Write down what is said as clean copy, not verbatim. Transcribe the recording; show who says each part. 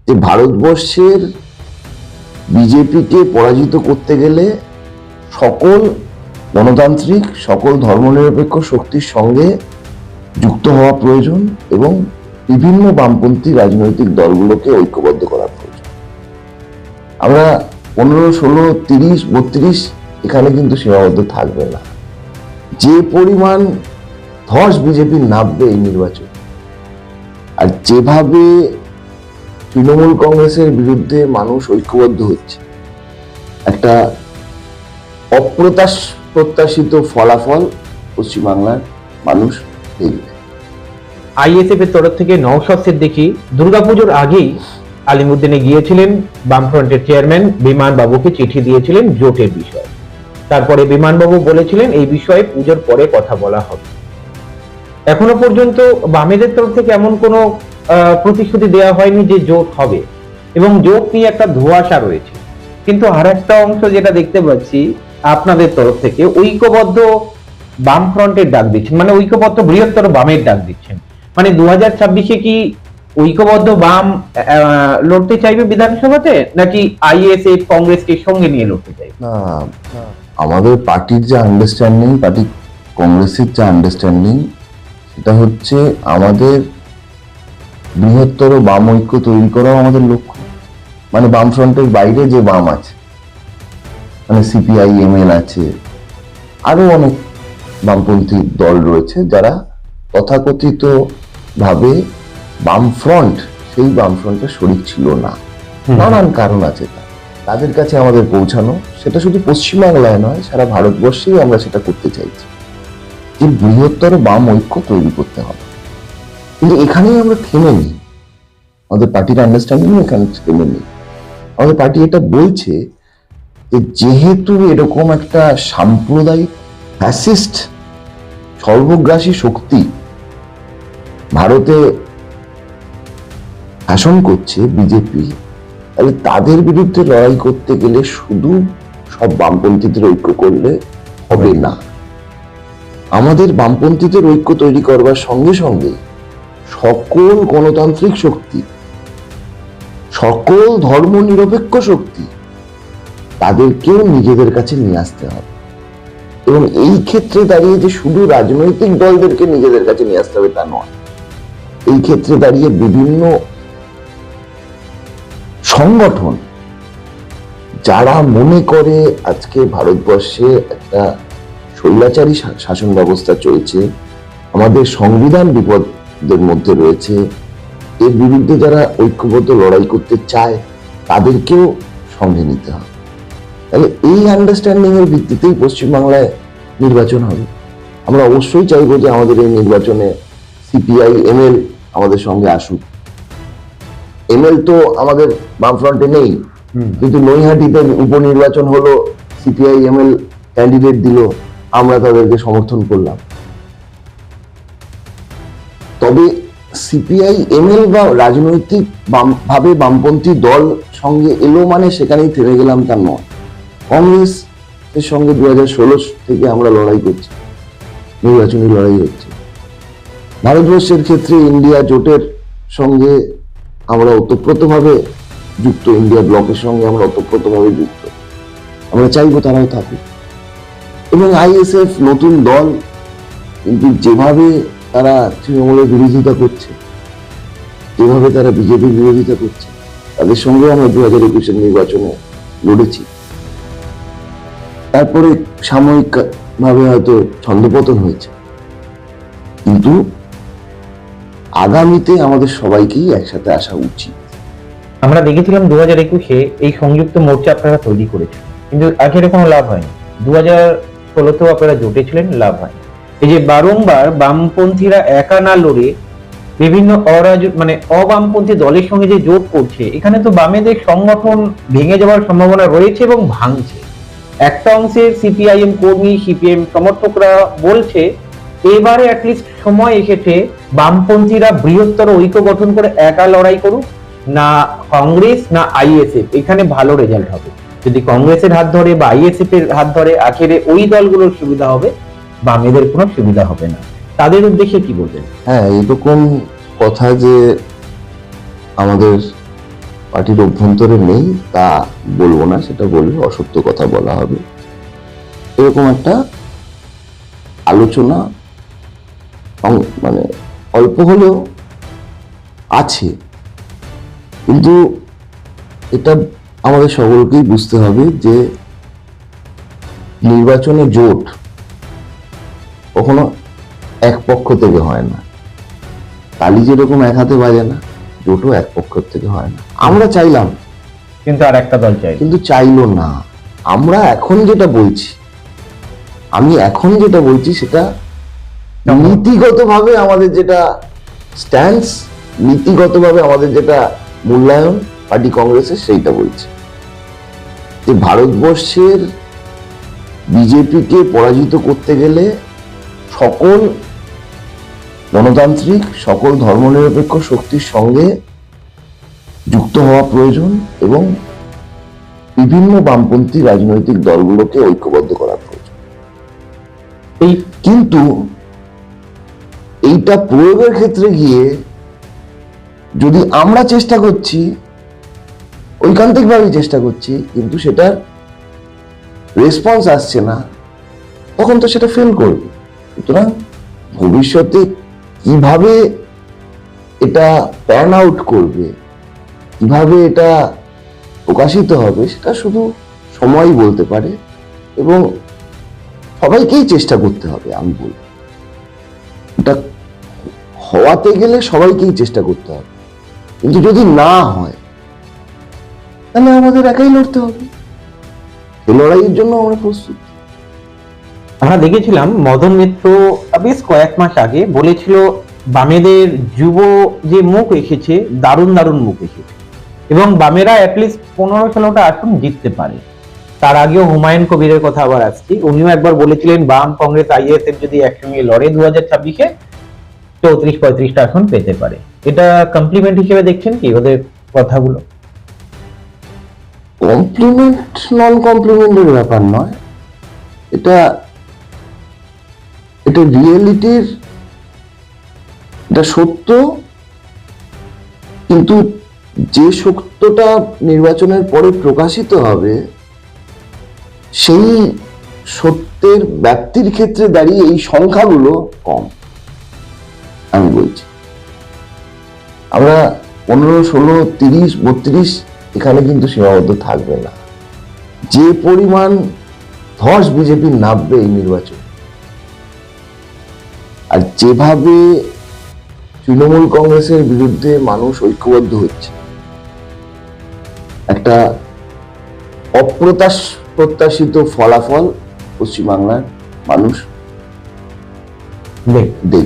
Speaker 1: যে ভারতবর্ষের বিজেপিকে পরাজিত করতে গেলে সকল গণতান্ত্রিক সকল ধর্মনিরপেক্ষ শক্তির সঙ্গে যুক্ত হওয়া প্রয়োজন এবং বিভিন্ন বামপন্থী রাজনৈতিক দলগুলোকে ঐক্যবদ্ধ করা প্রয়োজন। আমরা 15, 16, 30, 32 এখানে কিন্তু সীমাবদ্ধ থাকবে না। যে পরিমাণ ধস বিজেপির নামবে এই নির্বাচন, আর যেভাবে তৃণমূল কংগ্রেসের বিরুদ্ধে মানুষ ঐক্যবদ্ধ হচ্ছে, একটা অপ্রত্যাশিত ফলাফল পশ্চিমবাংলার মানুষ দেখবে।
Speaker 2: আইএসএফ এর তরফ থেকে নওশাদ সিদ্দিকী দুর্গাপুজোর আগেই আলিমুদ্দিনে গিয়েছিলেন, বামফ্রন্টের চেয়ারম্যান বিমান বাবুকে চিঠি দিয়েছিলেন জোটের বিষয়ে। তারপরে বিমানবাবু বলেছিলেন এই বিষয়ে পুজোর পরে কথা বলা হবে। এখনো পর্যন্ত বামেদের তরফ থেকে এমন কোনো প্রতিশ্রুতি দেওয়া হয়নি যে জোট হবে, এবং জোট নিয়ে একটা ধোঁয়াশা রয়েছে। কিন্তু আর একটা অংশ যেটা দেখতে পাচ্ছি, আপনাদের তরফ থেকে ঐক্যবদ্ধ বামফ্রন্টের ডাক দিচ্ছেন, মানে ঐক্যবদ্ধ বৃহত্তর বামের ডাক দিচ্ছেন। মানে 2026-এ কি ঐক্যবদ্ধ বাম লড়তে চাইবে বিধানসভাতে, নাকি আইএসএফ কংগ্রেসকে সঙ্গে নিয়ে লড়তে চাইবে?
Speaker 1: না, আমাদের পার্টির যে আন্ডারস্ট্যান্ডিং, পার্টি কংগ্রেসের যে আন্ডারস্ট্যান্ডিং, সেটা হচ্ছে আমাদের বৃহত্তর বাম ঐক্য তৈরি করাও আমাদের লক্ষ্য। মানে বামফ্রন্টের বাইরে যে বাম আছে, মানে সিপিআই, এমএল আছে, আরো অনেক বামপন্থী দল রয়েছে যারা তথাকথিত ভাবে বামফ্রন্ট, সেই বামফ্রন্টের শরিক ছিল না। নানান কারণ আছে তাদের কাছে আমাদের পৌঁছানো। সেটা শুধু পশ্চিমবাংলায় নয়, সারা ভারতবর্ষেই আমরা সেটা করতে চাইছি, যে বৃহত্তর বাম ঐক্য তৈরি করতে হবে। কিন্তু এখানেই আমরা থেমে নিই, আমাদের পার্টির আন্ডারস্ট্যান্ডিং এখানে থেমে নিই। আমাদের পার্টি এটা বলছে যে যেহেতু এরকম একটা সাম্প্রদায়িক ফ্যাসিস্ট সর্বগ্রাসী শক্তি ভারতে শাসন করছে বিজেপি, তাহলে তাদের বিরুদ্ধে লড়াই করতে গেলে শুধু সব বামপন্থীদের ঐক্য করলে হবে না। আমাদের বামপন্থীদের ঐক্য তৈরি করবার সঙ্গে সঙ্গে সকল গণতান্ত্রিক শক্তি, সকল ধর্মনিরপেক্ষ শক্তি, তাদেরকেও নিজেদের কাছে নিয়ে আসতে হবে। এবং এই ক্ষেত্রে দাঁড়িয়ে যে শুধু রাজনৈতিক দলদেরকে নিজেদের কাছে নিয়ে আসতে হবে তা নয়, এই ক্ষেত্রে দাঁড়িয়ে বিভিন্ন সংগঠন যারা মনে করে আজকে ভারতবর্ষে একটা স্বৈরাচারী শাসন ব্যবস্থা চলছে, আমাদের সংবিধান বিপদের মধ্যে রয়েছে, এর বিরুদ্ধে যারা ঐক্যবদ্ধ লড়াই করতে চায় তাদেরকেও সঙ্গে নিতে হবে। তাহলে এই আন্ডারস্ট্যান্ডিং এর ভিত্তিতেই পশ্চিমবাংলায় নির্বাচন হবে। আমরা অবশ্যই চাইবো যে আমাদের এই নির্বাচনে সিপিআই, এমএল আমাদের সঙ্গে আসুক। এমএল তো আমাদের বামফ্রন্টে নেই, কিন্তু নৈহাটিতে উপনির্বাচন হলো, সিপিআই এমএল ক্যান্ডিডেট দিল, আমরা তাদেরকে সমর্থন করলাম। তবে সিপিআই, এমএল বা রাজনৈতিক ভাবে বামপন্থী দল সঙ্গে এলো মানে সেখানেই থেমে গেলাম তা নয়। কংগ্রেস এর সঙ্গে 2016 থেকে আমরা লড়াই করছি, নির্বাচনী লড়াই হচ্ছে। ভারতবর্ষের ক্ষেত্রে ইন্ডিয়া জোটের সঙ্গে আমরা ওতপ্রোতভাবে যুক্ত, ইন্ডিয়া ব্লকের সঙ্গে আমরা ওতপ্রোতভাবে যুক্ত। আমরা চাইবো তারাও থাকুক। এবং আইএসএফ নতুন দল, কিন্তু যেভাবে তারা তৃণমূলের বিরোধিতা করছে, যেভাবে তারা বিজেপির বিরোধিতা করছে, তাদের সঙ্গে আমরা 2021-এর নির্বাচনে লড়েছি। তারপরে সাময়িক ভাবে হয়তো ছন্দপতন হয়েছে, কিন্তু আগামীতে আমাদের সবাইকেই একসাথে আসা উচিত।
Speaker 2: আমরা দেখেছিলাম 2021-এ এই সংযুক্ত মোর্চা আপনারা তৈরি করেছেন, কিন্তু আখেরে কোনো লাভ হয়নি। 2016-তেও আপনারা জোটেছিলেন, লাভ হয়নি। এই যে বারংবার বামপন্থীরা একা না লড়ে বিভিন্ন অবামপন্থী দলের সঙ্গে যে জোট করছে, এখানে তো বামেদের সংগঠন ভেঙে যাওয়ার সম্ভাবনা রয়েছে এবং ভাঙছে। একটা অংশের সিপিআইএম কর্মী, সিপিএম সমর্থকরা বলছে এবারে অ্যাটলিস্ট সময় এসেছে বামপন্থীরা বৃহত্তর ঐক্য গঠন করে একা লড়াই করুক, না কংগ্রেস না আইএসএফ এখানে ভালো রেজাল্ট হবে। যদি কংগ্রেসের হাত ধরে বা আইএসএফ এর হাত ধরে, আখেরে ওই দলগুলোর সুবিধা হবে, বামেদের কোনো সুবিধা হবে না। তাদের উদ্দেশ্যে কি বলবেন?
Speaker 1: হ্যাঁ, এরকম কথা যে আমাদের পার্টির অভ্যন্তরে নেই তা বলবো না, সেটা বললে অসত্য কথা বলা হবে। এরকম একটা আলোচনা মানে অল্প হলেও আছে, কিন্তু এটা আমাদের সকলকেই বুঝতে হবে যে নির্বাচনে জোট কখনো এক পক্ষ থেকে হয় না। তালি যেরকম এক হাতে বাজে না, জোটও এক পক্ষ থেকে হয় না। আমরা চাইলাম,
Speaker 2: কিন্তু আর একটা দল চাই।
Speaker 1: কিন্তু চাইলো না। আমরা এখন যেটা বলছি, আমি এখন যেটা বলছি সেটা নীতিগতভাবে আমাদের যেটা স্ট্যান্স, নীতিগতভাবে আমাদের যেটা মূল্যায়ন পার্টি কংগ্রেসের, সেইটা বলছি যে ভারতবর্ষের বিজেপিকে পরাজিত করতে গেলে সকল গণতান্ত্রিক, সকল ধর্মনিরপেক্ষ শক্তির সঙ্গে যুক্ত হওয়া প্রয়োজন এবং বিভিন্ন বামপন্থী রাজনৈতিক দলগুলোকে ঐক্যবদ্ধ করা প্রয়োজন। কিন্তু এইটা প্রয়োগের ক্ষেত্রে গিয়ে যদি আমরা চেষ্টা করছি, ঐকান্তিকভাবে চেষ্টা করছি, কিন্তু সেটার রেসপন্স আসছে না, তখন তো সেটা ফেল করবে। সুতরাং ভবিষ্যতে কিভাবে এটা প্যান আউট করবে, কিভাবে এটা প্রকাশিত হবে, সেটা শুধু সময়ই বলতে পারে এবং সবাইকেই চেষ্টা করতে হবে। আমি বলবো এটা হওয়াতে গেলে সবাইকেই চেষ্টা করতে হবে, কিন্তু যদি না হয় তাহলে আমাদের একাই লড়তে হবে। এই লড়াইয়ের জন্য আমরা প্রস্তুত।
Speaker 2: আমরা দেখেছিলাম মদন মিত্র বেশ কয়েক মাস আগে বলেছিল বামেদের যুব যে মুখ এসেছে, দারুণ দারুণ মুখ এসেছে এবং বামেরা অ্যাটলিস্ট 15-16টা আসন জিততে পারে। তার আগেও হুমায়ুন কবিরের কথা আবার আসছি, উনিও একবার বলেছিলেন বাম কংগ্রেস আইএসএফ যদি একসঙ্গে লড়ে 2026-এ 34-35টা আসন পেতে পারে। এটা কমপ্লিমেন্ট হিসেবে দেখছেন কি ওদের কথাগুলো?
Speaker 1: কমপ্লিমেন্ট নন কমপ্লিমেন্টের ব্যাপার নয়, এটা রিয়েলিটির, এটা সত্য। কিন্তু যে সত্যটা নির্বাচনের পরে প্রকাশিত হবে, সেই সত্যের ব্যাপ্তির ক্ষেত্রে দাঁড়িয়ে এই সংখ্যাগুলো কম। আমি বলছি আমরা 15, 16, 30, 32 এখানে কিন্তু সীমাবদ্ধ থাকবে না। যে পরিমাণ ধস বিজেপির নামবে এই নির্বাচন, আর যেভাবে তৃণমূল কংগ্রেসের বিরুদ্ধে মানুষ ঐক্যবদ্ধ হচ্ছে, একটা অপ্রত্যাশিত ফলাফল পশ্চিমবাংলার মানুষ দেখবে।